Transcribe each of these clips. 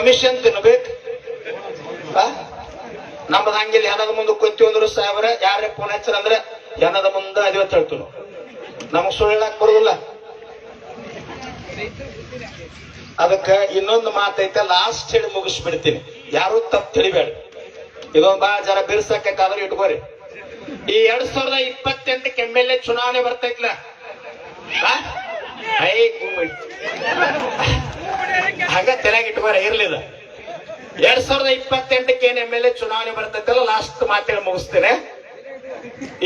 Commission ತಿನ್ಬೇಕು. ನಮ್ಮದ ಹಂಗಿಲ್ಲ, ಹೆಣದ ಮುಂದೆ ಕುಂತಿ ಅಂದ್ರು ಸಾಹೇಬ್ರ ಯಾರೇ ಫೋನ್ ಹಚ್ಚರ ಅಂದ್ರೆ ಹೆಣದ ಮುಂದೆ ಅದೇ ಹೇಳ್ತೀವಿ. ನಮಗ್ ಸುಳ್ಳಾಕ್ ಬರುದಿಲ್ಲ. ಅದಕ್ಕ ಇನ್ನೊಂದು ಮಾತೈತೆ, ಲಾಸ್ಟ್ ಹೇಳಿ ಮುಗಿಸ್ಬಿಡ್ತೀನಿ. ಯಾರು ತಪ್ಪು ತಿಳಿಬೇಡ. ಇದೊಂದು ಬಾ ಜರ ಬಿರ್ಸಕ್ಕಾದ್ರೆ ಇಟ್ಕೋರಿ. ಈ 2028 MLA ಚುನಾವಣೆ ಬರ್ತೈತ್ಲ, ಹಂಗ ತೆರೆಯಾಗಿ ಇಟ್ಕೋರಿ. ಇರ್ಲಿದ 2028 ಏನ್ MLA ಚುನಾವಣೆ ಬರ್ತೈತಲ್ಲ, ಲಾಸ್ಟ್ ಮಾತೇಳಿ ಮುಗಿಸ್ತೇನೆ.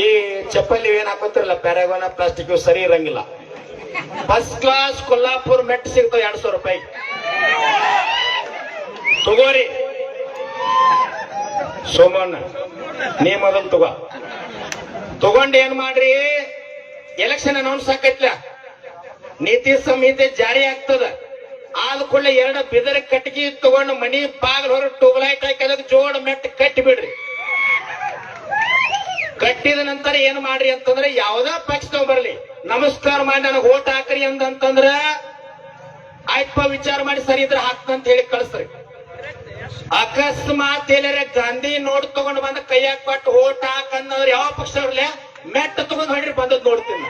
ಈ ಚಪ್ಪಲಿ ಏನ್ ಹಾಕೋತಿರಲ್ಲ, ಪ್ಯಾರಾಗೋನ ಪ್ಲಾಸ್ಟಿಕ್ ಸರಿ ಇರಂಗಿಲ್ಲ. ಫಸ್ಟ್ ಕ್ಲಾಸ್ ಕೊಲ್ಲಾಪುರ್ ಮೆಟ್ ಸಿಗ್ತಾವ 200 ರೂಪಾಯಿ. ತಗೋರಿ. ಸೋಮಣ್ಣ ನೀ ಮೊದಲು ತಗೊಂಡು ಏನ್ ಮಾಡ್ರಿ, ಎಲೆಕ್ಷನ್ ಅನೌನ್ಸ್ ಆಕೈತ್ಲ, ನೀತಿ ಸಂಹಿತೆ ಜಾರಿ ಆಗ್ತದ. ಆದ ಕೂಡಲೇ 2 ಬಿದರ ಕಟ್ಟಿಗೆ ತಗೊಂಡು ಮನಿ ಬಾಗಿಲು ಹೊರ ಟ್ಯೂಬ್ಲೈಟ್ ಹಾಕಿ ಅದಕ್ಕೆ ಜೋಡ್ ಮೆಟ್ ಕಟ್ಟಿ ಬಿಡ್ರಿ. ಕಟ್ಟಿದ ನಂತರ ಏನ್ ಮಾಡ್ರಿ ಅಂತಂದ್ರೆ, ಯಾವ್ದಾ ಪಕ್ಷ ಬರ್ಲಿ ನಮಸ್ಕಾರ ಮಾಡಿ ನನಗೆ ಓಟ್ ಹಾಕ್ರಿ ಅಂತಂದ್ರ ಆಯ್ತಪ್ಪ, ವಿಚಾರ ಮಾಡಿ ಸರಿ ಇದ್ರೆ ಹಾಕ್ತಂತ ಹೇಳಿ ಕಳಿಸ್ರಿ. ಅಕಸ್ಮಾತ್ ಎಲ್ಲರ ಗಾಂಧಿ ನೋಡ್ ತಗೊಂಡ್ ಬಂದ ಕೈಯಾಗ ಕೊಟ್ಟು ಓಟ್ ಹಾಕಂದ್ರೆ ಯಾವ ಪಕ್ಷ ಇರ್ಲಿ, ಮೆಟ್ಟ ತಗೊಂಡ್ ಹೊಡ್ರಿ ಬಂದದ್ ನೋಡ್ತೀನಿ.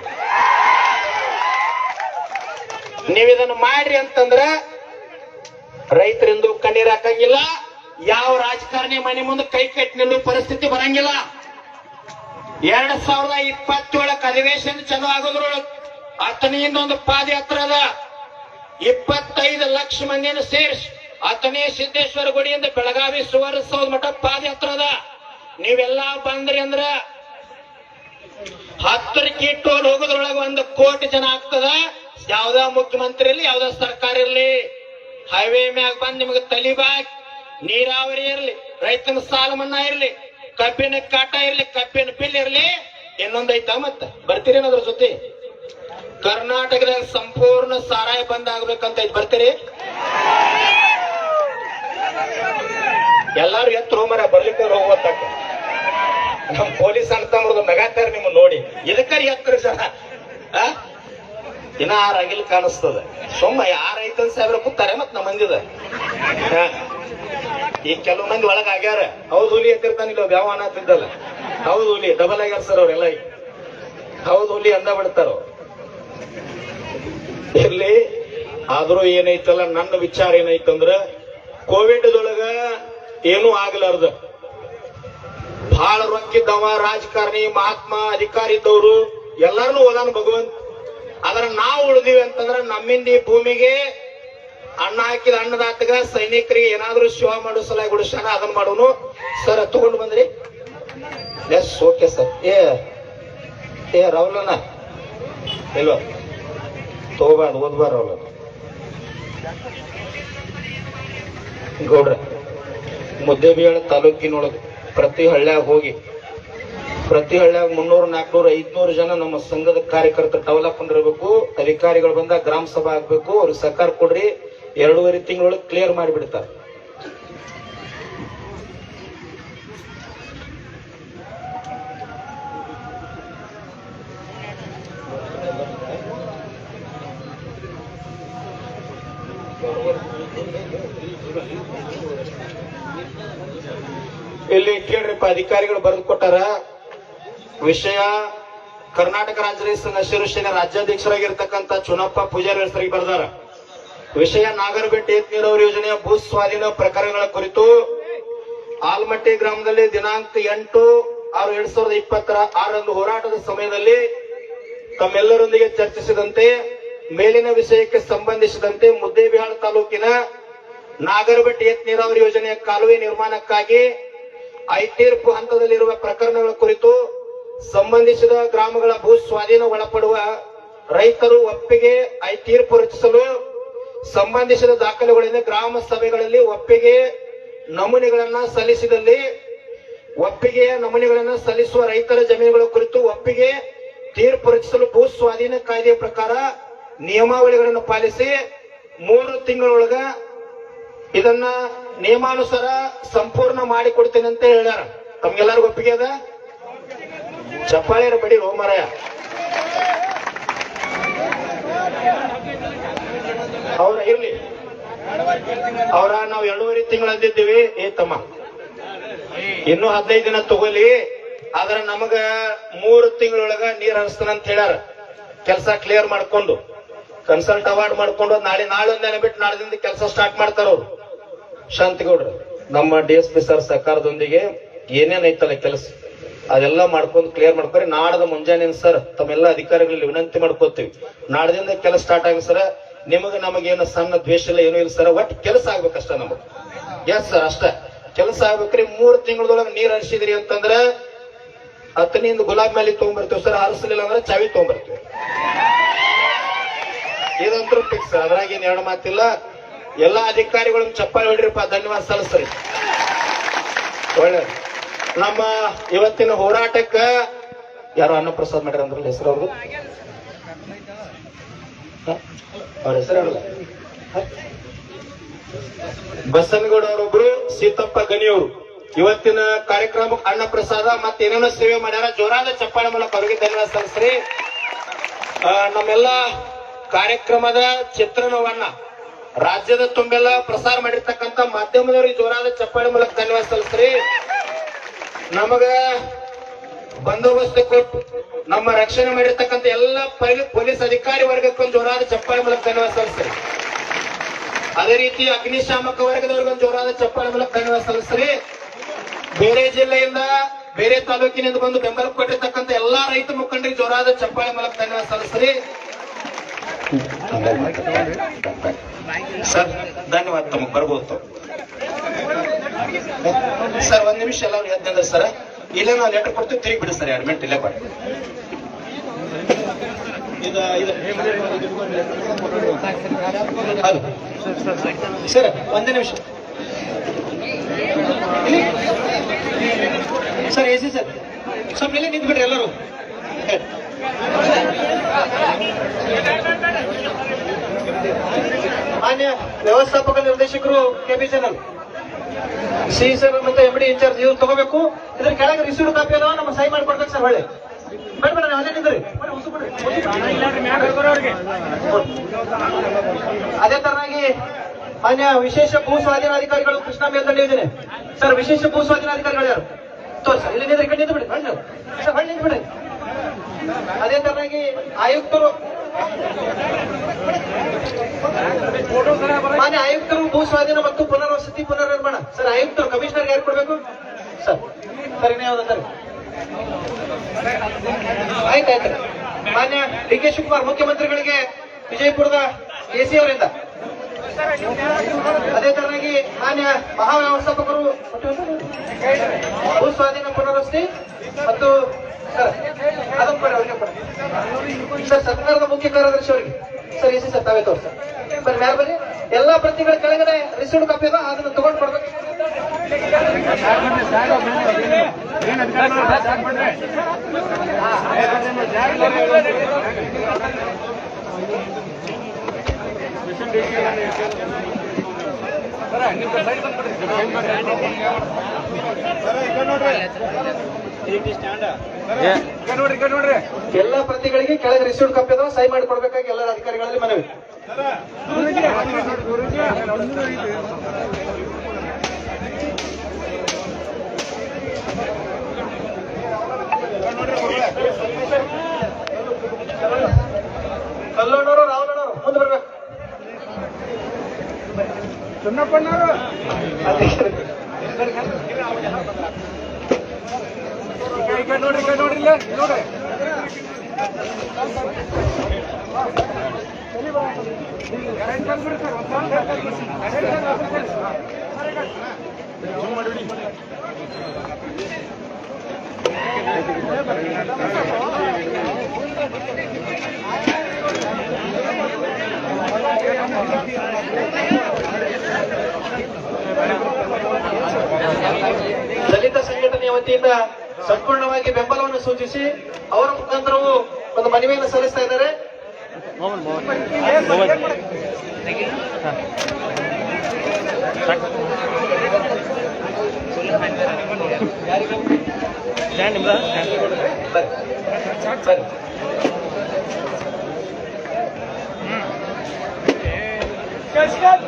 ನೀವಿದನ್ನ ಮಾಡ್ರಿ ಅಂತಂದ್ರ ರೈತರಿಂದು ಕಣ್ಣೀರ್ ಹಾಕಂಗಿಲ್ಲ, ಯಾವ ರಾಜಕಾರಣಿ ಮನೆ ಮುಂದೆ ಕೈ ಕಟ್ಟಿ ನಿಲ್ಲುವ ಪರಿಸ್ಥಿತಿ ಬರಂಗಿಲ್ಲ. 2027 ಅಧಿವೇಶನ ಚಲೋ ಆಗೋದ್ರೊಳಗೆ ಅತನಿಯಿಂದ ಒಂದು ಪಾದಯಾತ್ರೆ ಅದ. 25 ಲಕ್ಷ ಮಂದಿಯನ್ನು ಸೇರಿಸಿ ಅತನೇ ಸಿದ್ದೇಶ್ವರ ಗುಡಿಯಿಂದ ಬೆಳಗಾವಿ ಸುವರ್ಣಸೌಧ ಮಠ ಪಾದಯಾತ್ರೆ ಅದ. ನೀವೆಲ್ಲಾ ಬಂದ್ರಿ ಅಂದ್ರ 10 ಕಿಟ್ಟೋಲ್ ಹೋಗೋದ್ರೊಳಗೆ 1 ಕೋಟಿ ಜನ ಆಗ್ತದ. ಯಾವ್ದ ಮುಖ್ಯಮಂತ್ರಿ ಇರ್ಲಿ, ಯಾವ್ದ ಸರ್ಕಾರ ಇರ್ಲಿ, ಹೈವೇ ಮ್ಯಾಗ ಬಂದ್ ನಿಮಗೆ ತಲಿಬಾಗ್, ನೀರಾವರಿ ಇರ್ಲಿ, ರೈತನ ಸಾಲ ಮನ್ನಾ ಇರ್ಲಿ, ಕಬ್ಬಿನ ಕಾಟ ಇರ್ಲಿ, ಕಬ್ಬಿನ ಬಿಲ್ ಇರ್ಲಿ, ಇನ್ನೊಂದೈತ ಮತ್ತ ಬರ್ತೀರಿ ಅದ್ರ ಜೊತೆ. ಕರ್ನಾಟಕದಾಗ ಸಂಪೂರ್ಣ ಸಾರಾಯಿ ಬಂದ್ ಆಗ್ಬೇಕಂತ ಬರ್ತೀರಿ. ಎಲ್ಲಾರು ಎತ್ತು ಮರ ಬರ್ಲಿಕ್ಕೆ ಹೋಗ್ತಕ್ಕ. ನಮ್ ಪೊಲೀಸ್ ಅಂತಂದ್ರದು ನಗಾತಾರ ನಿಮ್ಮ ನೋಡಿ. ಇದಕ್ಕರಿ ಎತ್ತರ ಜನ ಇನ್ನ 6 ಅಗಿಲ್ ಕಾಣಿಸ್ತದ. ಸುಮ್ಮ 6 ಐತನ್ ಸಾವಿರ ಕೂತಾರೆ ಮತ್ ನಮ್ಮ ಮಂದಿದ. ಈಗ ಕೆಲವು ಮಂದಿ ಒಳಗ ಆಗ್ಯಾರ. ಹೌದು ಹುಲಿ ಎತ್ತಿರ್ತಾನಿಲ್ಲ, ಯಾವ ಅನ್ನತ್ತಿದ್ದಲ್ಲ. ಹೌದು ಹುಲಿ ಡಬಲ್ ಆಗ್ಯಾರ ಸರ್ ಅವ್ರೆಲ್ಲ. ಹೌದು ಹುಲಿ ಅಂದ ಬಿಡ್ತಾರ. ಇರ್ಲಿ, ಆದ್ರೂ ಏನೈತಲ್ಲ, ನನ್ನ ವಿಚಾರ ಏನೈತಂದ್ರ ಕೋವಿಡ್ದೊಳಗ ಏನೂ ಆಗ್ಲಾರ್ದ ಬಹಳ ರೊಕ್ಕಿದ್ದವ ರಾಜಕಾರಣಿ, ಮಹಾತ್ಮ, ಅಧಿಕಾರಿ ಇದ್ದವರು ಎಲ್ಲಾರನು ಓದಾನ ಭಗವಂತ. ಆದ್ರ ನಾವು ಉಳಿದಿವಿ ಅಂತಂದ್ರ ನಮ್ಮಿಂದ ಈ ಭೂಮಿಗೆ ಅನ್ನ ಹಾಕಿದ ಅನ್ನದಾತಗ ಸೈನಿಕರಿಗೆ ಏನಾದ್ರೂ ಶಿವ ಮಾಡೋ ಸಲ ಗುಡಿಸಾನ ಅದನ್ನ ಮಾಡೋನು ಸರ್. ತಗೊಂಡು ಬಂದ್ರಿ. Yes okay sir. ಏ ರಾಹುಲನ ಇಲ್ವಾ ತಗೋಬಾರ್ದು, ಓದ್ಬಾರ ರಾಹುಲ ಗೌಡ್ರ. ಮುದ್ದೇಬಿಹಾಳ ತಾಲೂಕಿನೊಳಗೆ ಪ್ರತಿ ಹಳ್ಳ್ಯಾಗ ಹೋಗಿ, ಪ್ರತಿ ಹಳ್ಳ್ಯಾಗ 300, 400, 500 ಜನ ನಮ್ಮ ಸಂಘದ ಕಾರ್ಯಕರ್ತರು ಡೆವಲಪ್ಮೆಂಟ್ ಇರಬೇಕು. ಅಧಿಕಾರಿಗಳು ಬಂದಾಗ ಗ್ರಾಮ ಸಭಾ ಆಗ್ಬೇಕು. ಅವ್ರಿಗೆ ಸಹಕಾರ ಕೊಡ್ರಿ. 2.5 ತಿಂಗಳೊಳಗೆ ಕ್ಲಿಯರ್ ಮಾಡಿಬಿಡ್ತಾರೆ. ಇಲ್ಲಿ ಕೇಳ್ರಿಪ್ಪ, ಅಧಿಕಾರಿಗಳು ಬರೆದು ಕೊಟ್ಟಾರ. ವಿಷಯ ಕರ್ನಾಟಕ ರಾಜ್ಯ ರೈತ ಸಂಘ ಹಸಿರು ಸೇನೆ ರಾಜ್ಯಾಧ್ಯಕ್ಷರಾಗಿರ್ತಕ್ಕಂಥ ಚುನಪ್ಪ ಪೂಜಾರಿ ಹೆಸರಿಗೆ ಬರ್ದಾರ. ವಿಷಯ ನಾಗರಬೆಟ್ಟ ಏತ ನೀರಾವರಿ ಯೋಜನೆಯ ಭೂ ಸ್ವಾಧೀನ ಪ್ರಕರಣಗಳ ಕುರಿತು ಆಲ್ಮಟ್ಟಿ ಗ್ರಾಮದಲ್ಲಿ ದಿನಾಂಕ 8/6/2026 ಹೋರಾಟದ ಸಮಯದಲ್ಲಿ ತಮ್ಮೆಲ್ಲರೊಂದಿಗೆ ಚರ್ಚಿಸಿದಂತೆ ಮೇಲಿನ ವಿಷಯಕ್ಕೆ ಸಂಬಂಧಿಸಿದಂತೆ ಮುದ್ದೇಬಿಹಾಳ ತಾಲೂಕಿನ ನಾಗರಬೆಟ್ಟ ಏತ ನೀರಾವರಿ ಯೋಜನೆಯ ಕಾಲುವೆ ನಿರ್ಮಾಣಕ್ಕಾಗಿ ಐತೀರ್ಪು ಹಂತದಲ್ಲಿರುವ ಪ್ರಕರಣಗಳ ಕುರಿತು ಸಂಬಂಧಿಸಿದ ಗ್ರಾಮಗಳ ಭೂ ಸ್ವಾಧೀನ ಒಳಪಡುವ ರೈತರು ಒಪ್ಪಿಗೆ ಐತೀರ್ಪು ರಚಿಸಲು ಸಂಬಂಧಿಸಿದ ದಾಖಲೆಗಳಿಂದ ಗ್ರಾಮ ಸಭೆಗಳಲ್ಲಿ ಒಪ್ಪಿಗೆ ನಮೂನೆಗಳನ್ನ ಸಲ್ಲಿಸಿದಲ್ಲಿ ಒಪ್ಪಿಗೆಯ ನಮೂನೆಗಳನ್ನ ಸಲ್ಲಿಸುವ ರೈತರ ಜಮೀನುಗಳ ಕುರಿತು ಒಪ್ಪಿಗೆ ತೀರ್ಪು ರಚಿಸಲು ಭೂ ಸ್ವಾಧೀನ ಕಾಯ್ದೆಯ ಪ್ರಕಾರ ನಿಯಮಾವಳಿಗಳನ್ನು ಪಾಲಿಸಿ 3 ತಿಂಗಳೊಳಗ ಇದನ್ನ ನಿಯಮಾನುಸಾರ ಸಂಪೂರ್ಣ ಮಾಡಿಕೊಡ್ತೇನೆ ಅಂತ ಹೇಳ್ಯಾರ. ತಮ್ಗೆಲ್ಲರಿಗೂ ಒಪ್ಪಿಗೆ ಅದ? ಚಪ್ಪಾಳೆಯರ ಬಡಿ ರೋಮರಾಯ. ಅವ್ರ ಇರ್ಲಿ, ಅವ್ರ ನಾವು 2.5 ತಿಂಗಳು ಅಂದಿದ್ದೀವಿ. ತಮ್ಮ ಇನ್ನು 15 ದಿನ ತಗೋಲಿ, ಆದ್ರ ನಮಗ 3 ತಿಂಗಳೊಳಗ ನೀರ್ ಹರಿಸ್ತಾನ ಅಂತ ಹೇಳ್ಯಾರ. ಕೆಲಸ ಕ್ಲಿಯರ್ ಮಾಡ್ಕೊಂಡು ಕನ್ಸಲ್ಟ್ ಅವಾರ್ಡ್ ಮಾಡ್ಕೊಂಡು ನಾಳೆ ಬಿಟ್ಟು ನಾಳೆದಿಂದ ಕೆಲಸ ಸ್ಟಾರ್ಟ್ ಮಾಡ್ತಾರ ಅವ್ರು. ಶಾಂತಿಗೌಡ್ರು ನಮ್ಮ DSP ಸರ್ ಸರ್ಕಾರದೊಂದಿಗೆ ಏನೇನೈತಲ್ಲ ಕೆಲಸ ಅದೆಲ್ಲ ಮಾಡ್ಕೊಂಡು ಕ್ಲಿಯರ್ ಮಾಡ್ಕೊರಿ. ನಾಡದ ಮುಂಜಾನೆ ಸರ್ ತಮ್ಮೆಲ್ಲ ಅಧಿಕಾರಿಗಳಲ್ಲಿ ವಿನಂತಿ ಮಾಡ್ಕೋತೀವಿ, ನಾಡದಿಂದ ಕೆಲಸ ಸ್ಟಾರ್ಟ್ ಆಗ ಸರ್. ನಮಗೇನು ಸಣ್ಣ ದ್ವೇಷ ಇಲ್ಲ, ಏನೂ ಇಲ್ಲ ಸರ್. ಒಟ್ಟು ಕೆಲಸ ಆಗ್ಬೇಕಷ್ಟ ನಮಗ್. ಎಸ್ ಸರ್, ಅಷ್ಟ ಕೆಲಸ ಆಗ್ಬೇಕ್ರಿ. 3 ತಿಂಗಳದೊಳಗೆ ನೀರ್ ಹರಿಸಿದ್ರಿ ಅಂತಂದ್ರ 10ನಿಂದ ಗುಲಾಬ್ ಮೇಲೆ ತಗೊಂಡ್ಬರ್ತೀವಿ ಸರ್. ಹರಿಸಲಿಲ್ಲ ಅಂದ್ರೆ ಚಾವಿ ತಗೊಂಡ್ಬರ್ತೀವಿ. ಇದಂತೂ ಫಿಕ್ಸ್, ಅದ್ರಾಗ ಏನ್ 2 ಮಾತಿಲ್ಲ. ಎಲ್ಲಾ ಅಧಿಕಾರಿಗಳನ್ನ ಚಪ್ಪಾಳಿ ಹೊಡ್ರಿಪ್ಪ, ಧನ್ಯವಾದ ಸಲ್ಲಿಸ್ರಿ. ಒಳ್ಳೆ ನಮ್ಮ ಇವತ್ತಿನ ಹೋರಾಟಕ್ಕ ಯಾರು ಅನ್ನಪ್ರಸಾದ್ ಮಾಡ್ಯಾರ ಅಂದ್ರಲ್ಲ ಹೆಸರು ಅವ್ರದ್ದು, ಅವ್ರ ಹೆಸರು ಹೇಳಲ್ಲ, ಬಸನಗೌಡ ಅವರೊಬ್ರು, ಸೀತಪ್ಪ ಗಣಿಯವರು ಇವತ್ತಿನ ಕಾರ್ಯಕ್ರಮಕ್ಕೆ ಅನ್ನಪ್ರಸಾದ ಮತ್ತೆ ಏನೇನೋ ಸೇವೆ ಮಾಡ್ಯಾರ. ಜೋರಾದ ಚಪ್ಪಾಳೆ ಮೂಲಕ ಅವರಿಗೆ ಧನ್ಯವಾದ ಸಲ್ಲಿಸ್ರಿ. ನಮ್ಮೆಲ್ಲ ಕಾರ್ಯಕ್ರಮದ ಚಿತ್ರಣವನ್ನ ರಾಜ್ಯದ ತುಂಬೆಲ್ಲ ಪ್ರಸಾರ ಮಾಡಿರ್ತಕ್ಕಂಥ ಮಾಧ್ಯಮದವರಿಗೆ ಜೋರಾದ ಚಪ್ಪಾಳೆ ಮೂಲಕ ಧನ್ಯವಾದ ಸಲ್ಲಿಸ್ರಿ. ನಮಗ ಬಂದೋಬಸ್ತ್ ಕೊಟ್ಟು ನಮ್ಮ ರಕ್ಷಣೆ ಮಾಡಿರ್ತಕ್ಕಂಥ ಎಲ್ಲ ಪೊಲೀಸ್ ಅಧಿಕಾರಿ ವರ್ಗಕ್ಕೊಂದು ಜೋರಾದ ಚಪ್ಪಾಳೆ ಮೂಲಕ ಧನ್ಯವಾದ ಸಲ್ಲಿಸ್ರಿ. ಅದೇ ರೀತಿ ಅಗ್ನಿಶಾಮಕ ವರ್ಗದವ್ರಿಗೊಂದು ಜೋರಾದ ಚಪ್ಪಾಳೆ ಮೂಲಕ ಧನ್ಯವಾದ ಸಲ್ಲಿಸ್ರಿ. ಬೇರೆ ಜಿಲ್ಲೆಯಿಂದ ಬೇರೆ ತಾಲೂಕಿನಿಂದ ಬಂದು ಬೆಂಬಲ ಕೊಟ್ಟಿರ್ತಕ್ಕಂಥ ಎಲ್ಲಾ ರೈತ ಮುಖಂಡರಿಗೆ ಜೋರಾದ ಚಪ್ಪಾಳೆ ಮೂಲಕ ಧನ್ಯವಾದ ಸಲ್ಲಿಸ್ರಿ. ಸರ್ ಧನ್ಯವಾದ, ತಮಗೆ ಬರ್ಬೋದು ಸರ್. 1 ನಿಮಿಷ ಎಲ್ಲರೂ ಎದ್ದಂದ್ರೆ ಸರ್, ಇಲ್ಲೇ ನಾವು ಲೆಟರ್ ಕೊಡ್ತೀವಿ, ತಿರುಗಿ ಬಿಡಿ ಸರ್. 2 ಮಿನಿಟ್ ಇಲ್ಲೇ ಕೊಡಿ. ಸರ್ 1 ನಿಮಿಷ ಸರ್. ಎಸಿ ಸರ್ ಸ್ವಲ್ಪ ಇಲ್ಲೇ ನಿಂತು ಬಿಡ್ರಿ ಎಲ್ಲರೂ. ಮಾನ್ಯ ವ್ಯವಸ್ಥಾಪಕ ನಿರ್ದೇಶಕರು KB ಚಾನಲ್ ಸಿ ಸರ್ ಮತ್ತೆ MD ಇನ್ಚಾರ್ಜ್ ಇವ್ರು ತಗೋಬೇಕು. ಇದ್ರ ಕೆಳಗೆ ರಿಸೀವ್ಡ್ ಕಾಪಿ ಅದಾವ, ನಮ್ಮ ಸಹಿ ಮಾಡ್ಕೊಡ್ಬೇಕು ಸರ್. ಹೊಳ್ಳೆ ಬೇಡ ಅಲ್ಲೇ ನಿಂದ್ರಿ. ಅದೇ ತರನಾಗಿ ಮಾನ್ಯ ವಿಶೇಷ ಭೂ ಸ್ವಾಧೀನಾಧಿಕಾರಿಗಳು ಕೃಷ್ಣ ಮೇಲ್ದಂಡೆ ಯೋಜನೆ ಸರ್. ವಿಶೇಷ ಭೂ ಸ್ವಾಧೀನಾಧಿಕಾರಿಗಳು ಯಾರು ತೋರಿ ಸರ್. ಇಲ್ಲಿ ನಿಂದ್ರಿ, ಕಡೆ ನಿಂತು ಬಿಡಿ ಸರ್, ಹೊಳ್ಳಿ ನಿಂತು ಬಿಡಿ. ಅದೇ ತರನಾಗಿ ಆಯುಕ್ತರು, ಮಾನ್ಯ ಆಯುಕ್ತರು ಭೂ ಸ್ವಾಧೀನ ಮತ್ತು ಪುನರ್ವಸತಿ ಪುನರ್ನಿರ್ಮಾಣ ಸರ್. ಆಯುಕ್ತರು ಕಮಿಷನರ್ ಯಾರು ಕೊಡ್ಬೇಕು ಸರ್? ಸರಿನೇ ಯಾವ್ದು ಸರ್? ಆಯ್ತಾಯ್ತು. ಮಾನ್ಯ DK ಶಿವಕುಮಾರ್ ಮುಖ್ಯಮಂತ್ರಿಗಳಿಗೆ ವಿಜಯಪುರದ AC ಅವರಿಂದ. ಅದೇ ತರನಾಗಿ ಮಾನ್ಯ ಮಹಾವ್ಯವಸ್ಥಾಪಕರು ಭೂ ಸ್ವಾಧೀನ ಪುನರ್ವಸತಿ ಮತ್ತು ಸರ್ ಅದನ್ನು ಕೊಡಿ, ಅವ್ರಿಗೆ ಕೊಡಿ ಸರ್. ಸರ್ಕಾರದ ಮುಖ್ಯ ಕಾರ್ಯದರ್ಶಿ ಅವರಿಗೆ ಸರ್. AC ಸರ್ ತಾವೇ ತೋರ್ ಸರ್. ಬನ್ನಿ ಮ್ಯಾಲ ಬನ್ನಿ. ಎಲ್ಲಾ ಪ್ರತಿಗಳ ಕೆಳಗಡೆ ರಿಸೀವ್ಡ್ ಕಾಪಿ ಅದ, ಅದನ್ನು ತಗೊಂಡು ಕೊಡ್ಬೇಕು. ಎಲ್ಲ ಪ್ರತಿಗಳಿಗೆ ಕೆಳಗೆ ರಿಸೀವ್ಡ್ ಕಾಪಿ ಅದಾವ, ಸಹಿ ಮಾಡಿ ಕೊಡ್ಬೇಕಾಗಿ ಎಲ್ಲ ಅಧಿಕಾರಿಗಳಲ್ಲಿ ಮನವಿ. ಕಲ್ಲೋಣವರು ರಾವಣವರು ಮುಂದೆ ಬರ್ಬೇಕು. ಚನ್ನಪ್ಪಣ್ಣವರು ನೋಡ್ರಿ ನೋಡ್ರಿ. ದಲಿತ ಸಂಘಟನೆಯ ವತಿಯಿಂದ ಸಂಪೂರ್ಣವಾಗಿ ಬೆಂಬಲವನ್ನು ಸೂಚಿಸಿ ಅವರ ಮುಖಾಂತರವೂ ಒಂದು ಮನವಿಯನ್ನು ಸಲ್ಲಿಸ್ತಾ ಇದ್ದಾರೆ.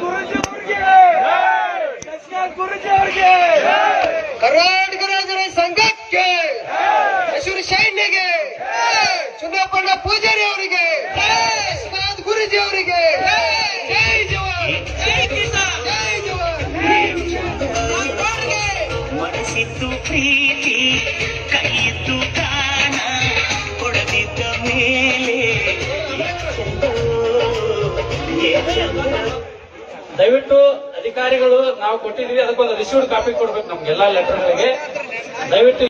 ಗುರುಜಿ ಚುನಾಪಣ್ಣ ಪೂಜಾರಿ ಅವರಿಗೆ, ವಿಶ್ವನಾಥ್ ಗುರುಜಿ ಅವರಿಗೆ, ಜೈ ಜವಾನ್, ಜೈ ಕಿಸಾನ್, ಜೈ ಜವಾನ್. ಮನಸ್ಸಿದ್ದು ಪ್ರೀತಿ ಕೈಯಿದ್ದು ದಾನ ಕೊಡದಿದ್ದ ಮೇಲೆ ದಯವಿಟ್ಟು ಅಧಿಕಾರಿಗಳು ನಾವು ಕೊಟ್ಟಿದೀವಿ ಅದಕ್ಕೊಂದು ರಿಸೀವ್ಡ್ ಕಾಪಿ ಕೊಡ್ಬೇಕು ನಮ್ಗೆಲ್ಲಾ ಲೆಟರ್ಗಳಿಗೆ. ದಯವಿಟ್ಟು